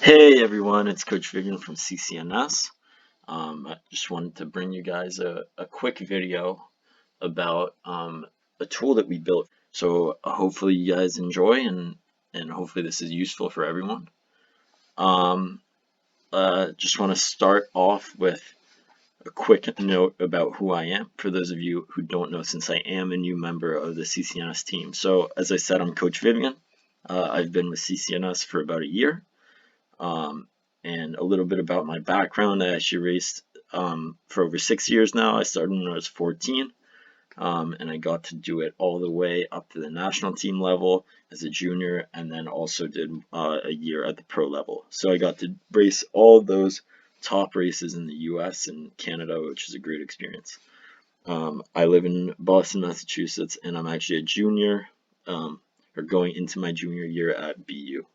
Hey everyone, it's Coach Vivian from CCNS. I just wanted to bring you guys a quick video about a tool that we built. So hopefully you guys enjoy and hopefully this is useful for everyone. Um, just want to start off with a quick note about who I am for those of you who don't know, since I am a new member of the CCNS team. So as I said, I'm Coach Vivian. I've been with CCNS for about a year. Um, and a little bit about my background. I actually raced for over 6 years now. I started when I was 14, and I got to do it all the way up to the national team level as a junior, and then also did a year at the pro level. So I got to race all those top races in the US and Canada, which is a great experience. I live in Boston, Massachusetts, and I'm actually a junior, or going into my junior year at BU.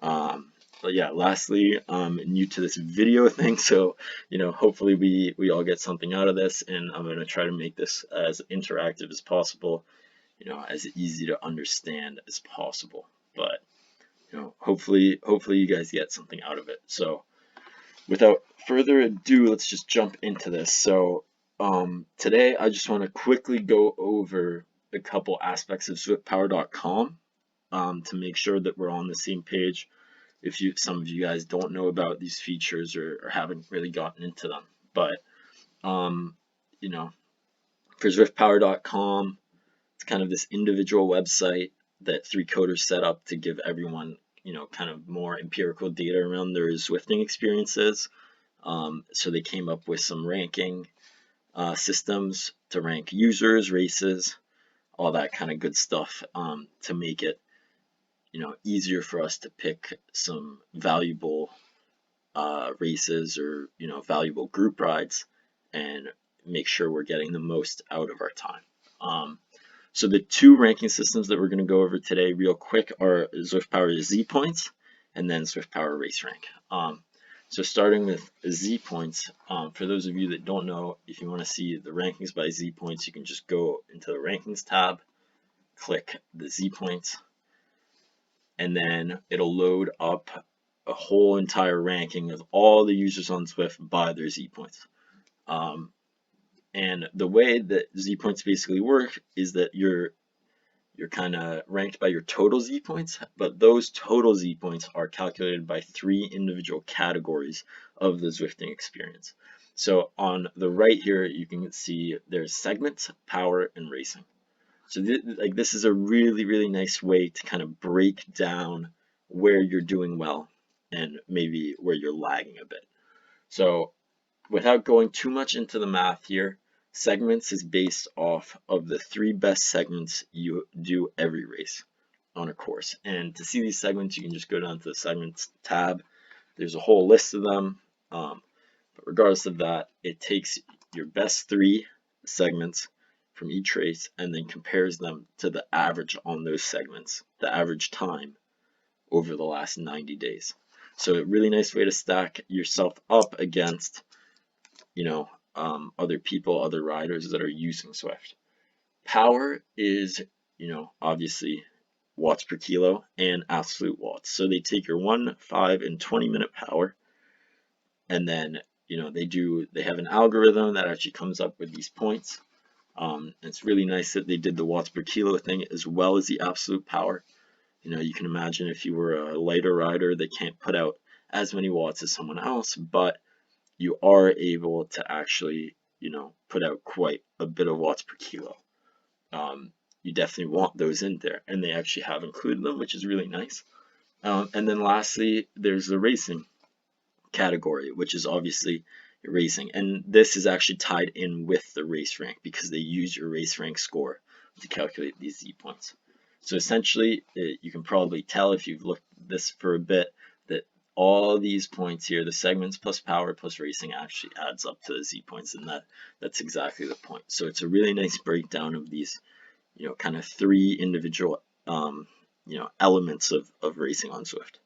Um, but yeah, lastly, I'm new to this video thing, so hopefully we all get something out of this, and I'm gonna try to make this as interactive as possible, as easy to understand as possible. But hopefully you guys get something out of it. So without further ado, let's just jump into this. So today I just want to quickly go over a couple aspects of SwiftPower.com to make sure that we're on the same page if some of you guys don't know about these features or haven't really gotten into them. But um, you know, for ZwiftPower.com, it's kind of this individual website that three coders set up to give everyone, kind of more empirical data around their Zwifting experiences. So they came up with some ranking systems to rank users, races, all that kind of good stuff, to make it easier for us to pick some valuable races or valuable group rides and make sure we're getting the most out of our time. So the two ranking systems that we're going to go over today real quick are Zwift Power Z points and then Zwift Power Race Rank. So starting with Z points, for those of you that don't know, if you want to see the rankings by Z points, you can just go into the rankings tab, click the Z points, and then it'll load up a whole entire ranking of all the users on Zwift by their Z points. And the way that Z points basically work is that you're kind of ranked by your total Z points, but those total Z points are calculated by three individual categories of the Zwifting experience. So on the right here, you can see there's segments, power, and racing. So this is a really, really nice way to kind of break down where you're doing well and maybe where you're lagging a bit. So without going too much into the math here, segments is based off of the three best segments you do every race on a course. And to see these segments, you can just go down to the segments tab. There's a whole list of them. But regardless of that, it takes your best three segments from each race and then compares them to the average on those segments, the average time over the last 90 days. So a really nice way to stack yourself up against, other people, other riders that are using Zwift. Power is, obviously watts per kilo and absolute watts. So they take your 1, 5, and 20-minute power, and then they have an algorithm that actually comes up with these points. It's really nice that they did the watts per kilo thing as well as the absolute power. You can imagine if you were a lighter rider, they can't put out as many watts as someone else, but you are able to actually, put out quite a bit of watts per kilo. You definitely want those in there, and they actually have included them, which is really nice. And then lastly, there's the racing category, which is obviously racing, and this is actually tied in with the race rank because they use your race rank score to calculate these Z points. So essentially, you can probably tell if you've looked at this for a bit that all these points here, the segments plus power plus racing, actually adds up to the Z points, and that's exactly the point. So it's a really nice breakdown of these, kind of three individual, elements of racing on Zwift.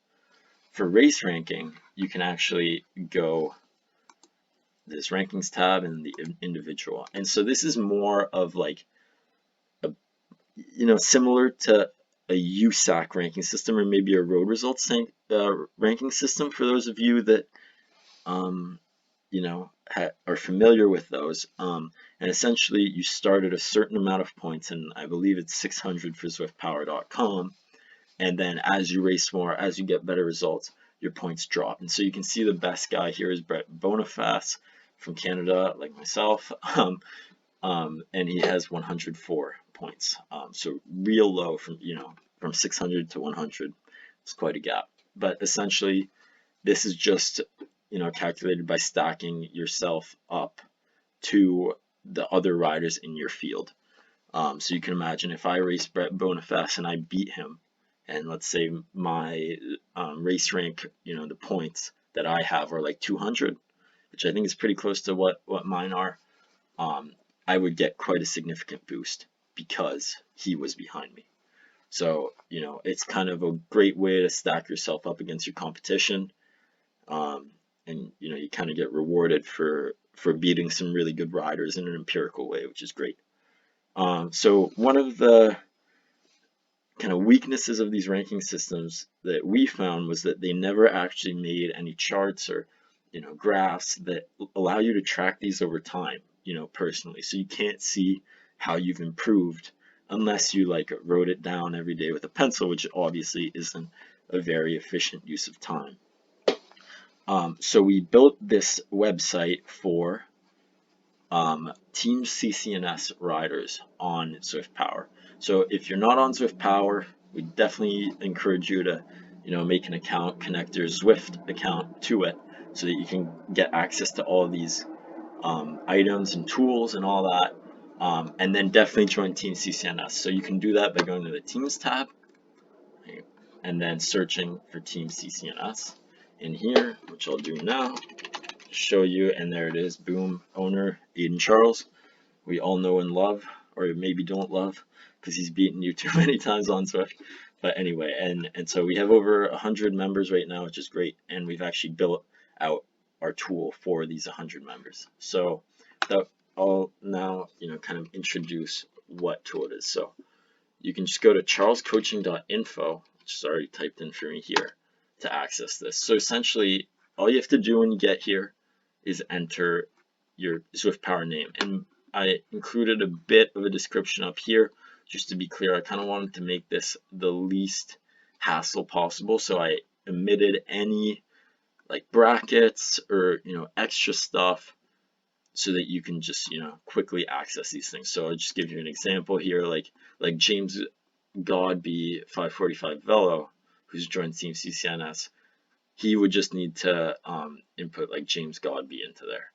For race ranking, you can actually go this rankings tab and the individual. And so this is more of like, similar to a USAC ranking system, or maybe a road results ranking system for those of you that you know, are familiar with those. And essentially, you start at a certain amount of points, and I believe it's 600 for ZwiftPower.com. And then as you race more, as you get better results, your points drop. And so you can see the best guy here is Brett Boniface from Canada, like myself. And he has 104 points. So real low from 600 to 100. It's quite a gap. But essentially, this is just calculated by stacking yourself up to the other riders in your field. So you can imagine if I race Brett Boniface and I beat him, and let's say my race rank, the points that I have are like 200, which I think is pretty close to what mine are. I would get quite a significant boost because he was behind me. So it's kind of a great way to stack yourself up against your competition. And you kind of get rewarded for beating some really good riders in an empirical way, which is great. So one of the kind of weaknesses of these ranking systems that we found was that they never actually made any charts or graphs that allow you to track these over time, personally. So you can't see how you've improved unless you wrote it down every day with a pencil, which obviously isn't a very efficient use of time. So we built this website for Team CCNS riders on Zwift Power. So if you're not on Zwift Power, we definitely encourage you to make an account, connect your Zwift account to it so that you can get access to all of these items and tools and all that. And then definitely join Team CCNS. So you can do that by going to the Teams tab and then searching for Team CCNS in here, which I'll do now, show you, and there it is. Boom, owner Aiden Charles. We all know and love, or maybe don't love, because he's beaten you too many times on Zwift. But anyway, and so we have over 100 members right now, which is great, and we've actually built out our tool for these 100 members. So that I'll now kind of introduce what tool it is. So you can just go to charlescoaching.info, which is already typed in for me here, to access this. So essentially, all you have to do when you get here is enter your Zwift Power name. And I included a bit of a description up here, just to be clear. I kind of wanted to make this the least hassle possible, so I omitted any brackets or extra stuff so that you can just quickly access these things. So I'll just give you an example here, like James Godby 545 Velo, who's joined Team CCNS. He would just need to input James Godby into there.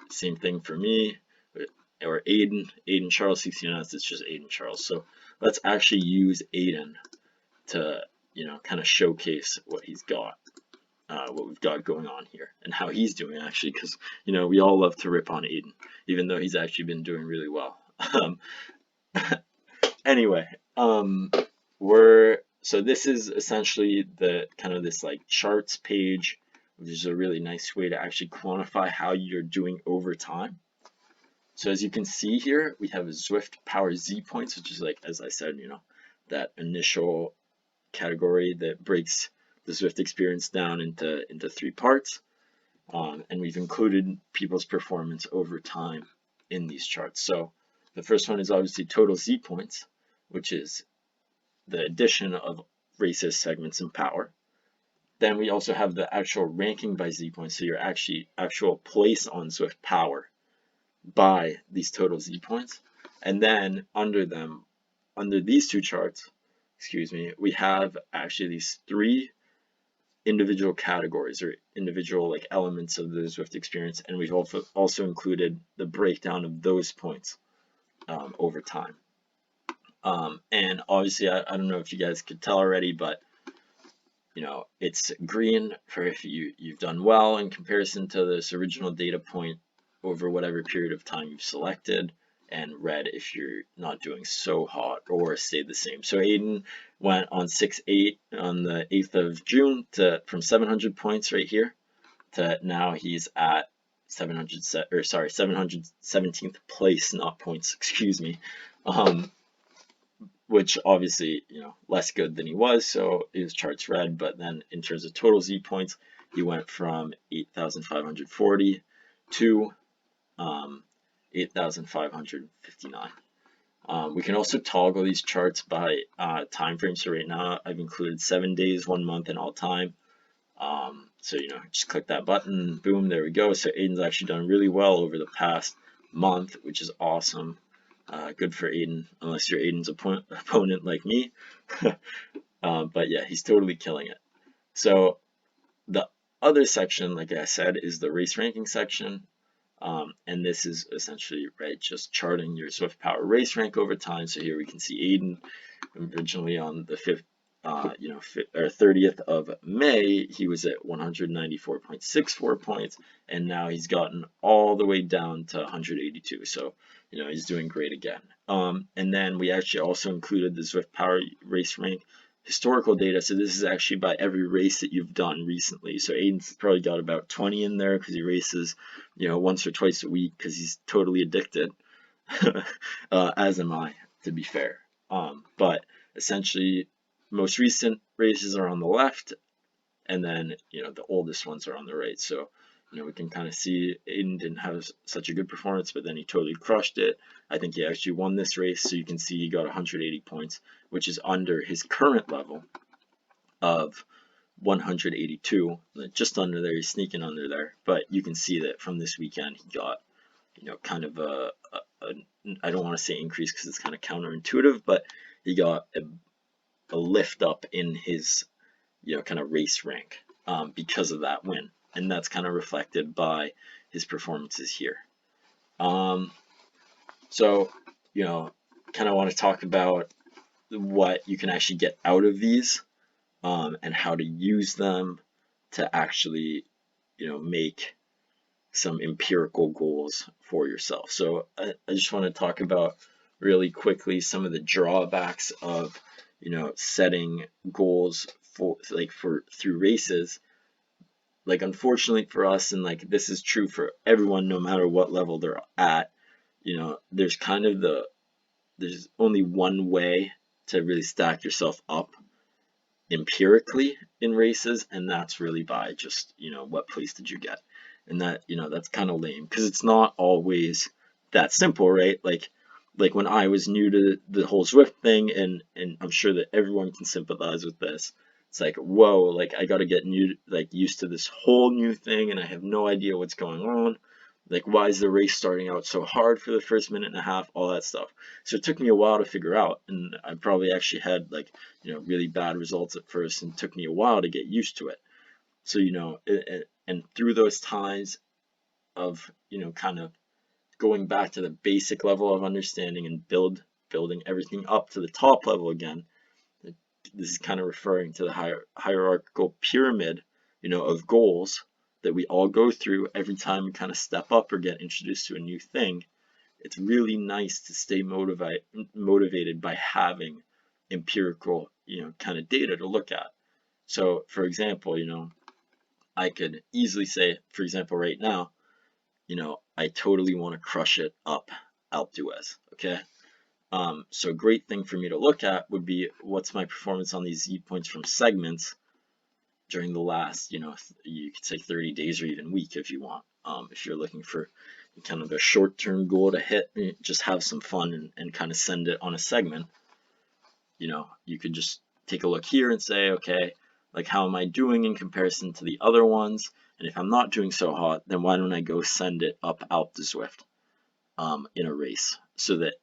Same thing for me, or Aiden Charles CCNS. It's just Aiden Charles. So let's actually use Aiden to kind of showcase what he's got, what we've got going on here, and how he's doing actually, because we all love to rip on Aiden, even though he's actually been doing really well. Anyway, so this is essentially the kind of this charts page, which is a really nice way to actually quantify how you're doing over time. So as you can see here, we have a Zwift Power Z points, which is as I said, that initial category that breaks the Zwift experience down into 3 parts. And we've included people's performance over time in these charts. So the first one is obviously total Z points, which is the addition of races, segments, and power. Then we also have the actual ranking by Z points, so your actual place on Zwift Power by these total Z points. And then under these 2 charts, we have actually these 3 individual categories or individual elements of the Zwift experience, and we've also included the breakdown of those points over time. And obviously, I don't know if you guys could tell already, but it's green for if you've done well in comparison to this original data point over whatever period of time you've selected, and red if you're not doing so hot or stayed the same. So Aiden went on 6-8 on the 8th of June from 700 points right here to now he's at 717th place, not points, excuse me. which obviously, less good than he was, so his chart's red. But then in terms of total Z points, he went from 8,540 to 8,559. We can also toggle these charts by time frame. So right now I've included 7 days, 1 month, and all time. So just click that button, boom, there we go. So Aiden's actually done really well over the past month, which is awesome. Good for Aiden, unless you're Aiden's opponent like me. But yeah, he's totally killing it. So the other section, like I said, is the race ranking section. And this is essentially, right, just charting your Zwift Power race rank over time. So here we can see Aiden originally on the 30th of May, he was at 194.64 points, and now he's gotten all the way down to 182. So, he's doing great again. And then we actually also included the Zwift Power race rank historical data. So this is actually by every race that you've done recently. So Aiden's probably got about 20 in there because he races, once or twice a week because he's totally addicted, as am I, to be fair. But essentially, most recent races are on the left, and then the oldest ones are on the right. So we can kind of see Aiden didn't have such a good performance, but then he totally crushed it. I think he actually won this race, so you can see he got 180 points, which is under his current level of 182, just under there. He's sneaking under there, but you can see that from this weekend he got kind of a I don't want to say increase because it's kind of counterintuitive, but he got a lift up in his kind of race rank because of that win, and that's kind of reflected by his performances here. So kind of want to talk about what you can actually get out of these and how to use them to actually make some empirical goals for yourself. So I just want to talk about really quickly some of the drawbacks of setting goals for through races. Like, unfortunately for us, and like this is true for everyone no matter what level they're at, there's kind of there's only one way to really stack yourself up empirically in races, and that's really by just what place did you get. And that that's kind of lame because it's not always that simple, right? Like when I was new to the whole Zwift thing, and I'm sure that everyone can sympathize with this. It's like, whoa, like I got to get used to this whole new thing, and I have no idea what's going on. Like, why is the race starting out so hard for the first minute and a half? All that stuff. So it took me a while to figure out, and I probably actually had really bad results at first, and it took me a while to get used to it. So and through those times of kind of going back to the basic level of understanding and building everything up to the top level again. This is kind of referring to the hierarchical pyramid, of goals that we all go through every time we kind of step up or get introduced to a new thing. It's really nice to stay motivated by having empirical, kind of data to look at. So, for example, I could easily say, for example, right now, I totally want to crush it up Alpe d'Huez, okay? So a great thing for me to look at would be what's my performance on these Z points from segments during the last, you could say 30 days or even week if you want. If you're looking for kind of a short-term goal to hit, just have some fun and kind of send it on a segment. You could just take a look here and say, okay, like how am I doing in comparison to the other ones? And if I'm not doing so hot, then why don't I go send it up Alpe de Zwift in a race, so that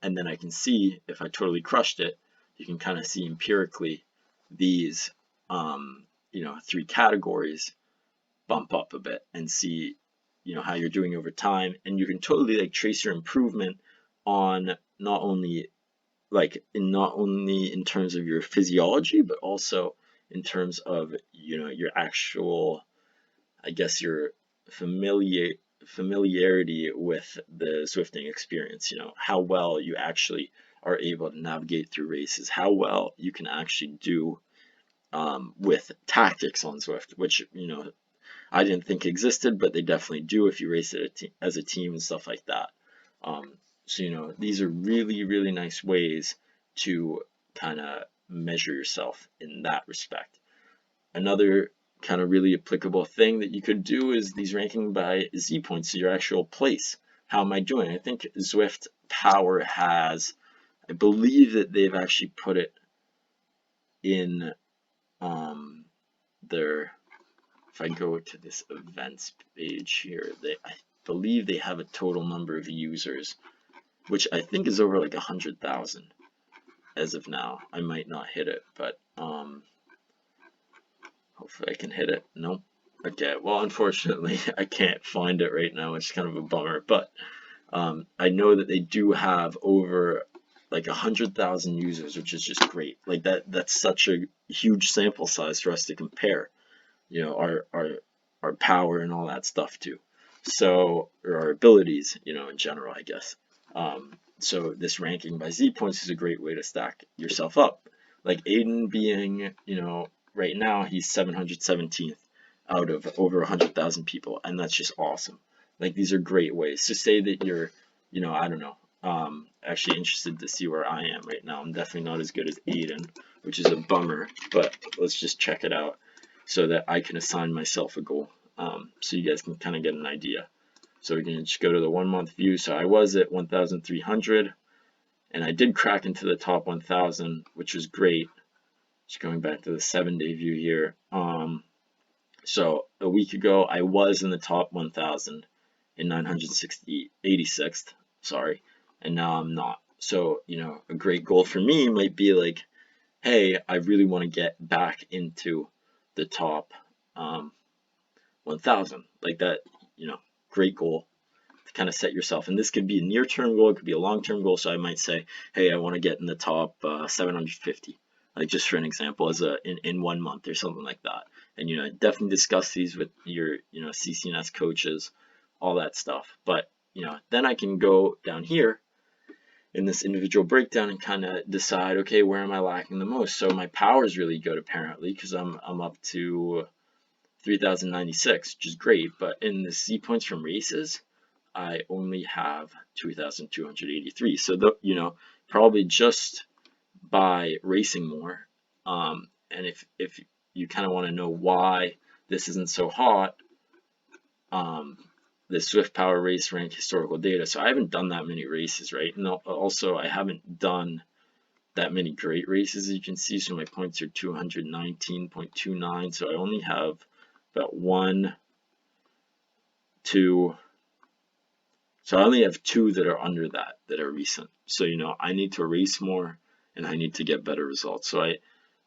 and then I can see if I totally crushed it. You can kind of see empirically these 3 categories bump up a bit and see how you're doing over time, and you can totally trace your improvement on not only in terms of your physiology, but also in terms of your actual, I guess, your familiarity with the Zwifting experience. How well you actually are able to navigate through races, how well you can actually do with tactics on Zwift, which I didn't think existed, but they definitely do if you race it as a team and stuff like that. So these are really, really nice ways to kind of measure yourself in that respect. Another kind of really applicable thing that you could do is these ranking by Z points, so your actual place. How am I doing? I think Zwift Power has, I believe that they've actually put it in their, if I go to this events page here, I believe they have a total number of users, which I think is over like 100,000 as of now. I might not hit it, but hopefully I can hit it. Nope. Okay, well, unfortunately, I can't find it right now, which is kind of a bummer, but I know that they do have over like 100,000 users, which is just great. Like that's such a huge sample size for us to compare, our power and all that stuff too. So, or our abilities, in general, I guess. So this ranking by Z points is a great way to stack yourself up. Like Aiden being, right now he's 717th out of over 100,000 people, and that's just awesome. Like these are great ways to say that you're, I don't know. Actually interested to see where I am right now. I'm definitely not as good as Aiden, which is a bummer, but let's just check it out so that I can assign myself a goal, so you guys can kind of get an idea. So we can just go to the 1 month view. So I was at 1,300 and I did crack into the top 1,000, which was great. Just going back to the 7-day view here. So a week ago I was in the top 1,000 in 986th, sorry, and now I'm not. So, a great goal for me might be like, hey, I really want to get back into the top 1,000, like that, great goal to kind of set yourself. And this could be a near-term goal, it could be a long-term goal. So I might say, hey, I want to get in the top 750, like just for an example, as in 1 month or something like that. And definitely discuss these with your CCNS coaches, all that stuff. But then I can go down here in this individual breakdown and kind of decide, okay, where am I lacking the most? So my power is really good apparently, because I'm up to 3,096, which is great. But in the Z points from races, I only have 2,283. So probably just by racing more. And if you kind of want to know why this isn't so hot, the Zwift Power race rank historical data. So I haven't done that many races, right? And also I haven't done that many great races, as you can see. So my points are 219.29. So I only have about 1, 2. So I only have 2 that are under that are recent. So I need to race more and I need to get better results. So I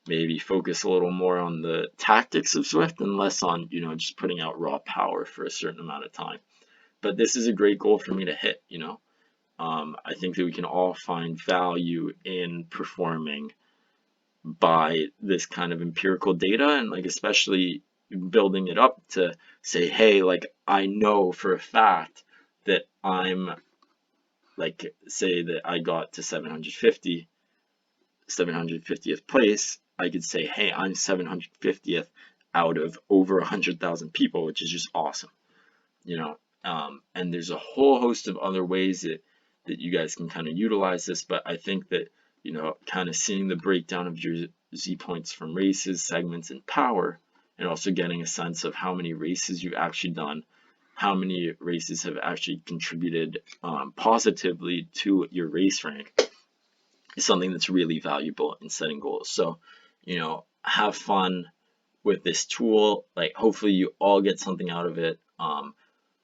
maybe focus a little more on the tactics of Zwift and less on just putting out raw power for a certain amount of time. But this is a great goal for me to hit. I think that we can all find value in performing by this kind of empirical data, and like especially building it up to say, hey, like I know for a fact that I'm, like, say that I got to 750th place, I could say, hey, I'm 750th out of over 100,000 people, which is just awesome, and there's a whole host of other ways that you guys can kind of utilize this, but I think that kind of seeing the breakdown of your Z points from races, segments, and power, and also getting a sense of how many races you've actually done, how many races have actually contributed positively to your race rank, is something that's really valuable in setting goals. So, have fun with this tool. Like, hopefully you all get something out of it.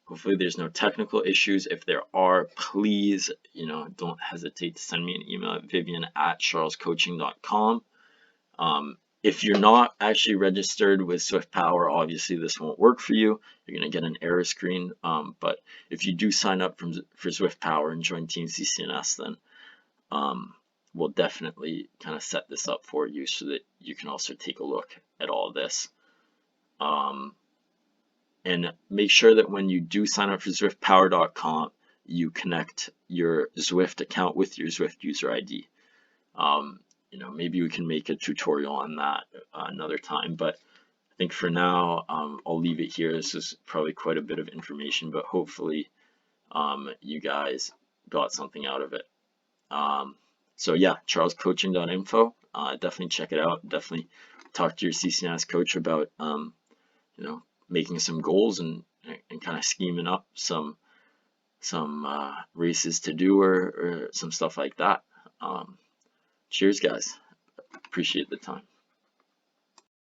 Hopefully there's no technical issues. If there are, please, don't hesitate to send me an email at vivian@charlescoaching.com. If you're not actually registered with Zwift Power, obviously this won't work for you. You're going to get an error screen. But if you do sign up for Zwift Power and join Team CCNS, then we'll definitely kind of set this up for you so that you can also take a look at all this. And make sure that when you do sign up for ZwiftPower.com, you connect your Zwift account with your Zwift user ID. Maybe we can make a tutorial on that another time, but I think for now, I'll leave it here. This is probably quite a bit of information, but hopefully you guys got something out of it. So yeah, charlescoaching.info. Definitely check it out. Definitely talk to your CCNS coach about making some goals and kind of scheming up some races to do or some stuff like that. Cheers, guys. Appreciate the time.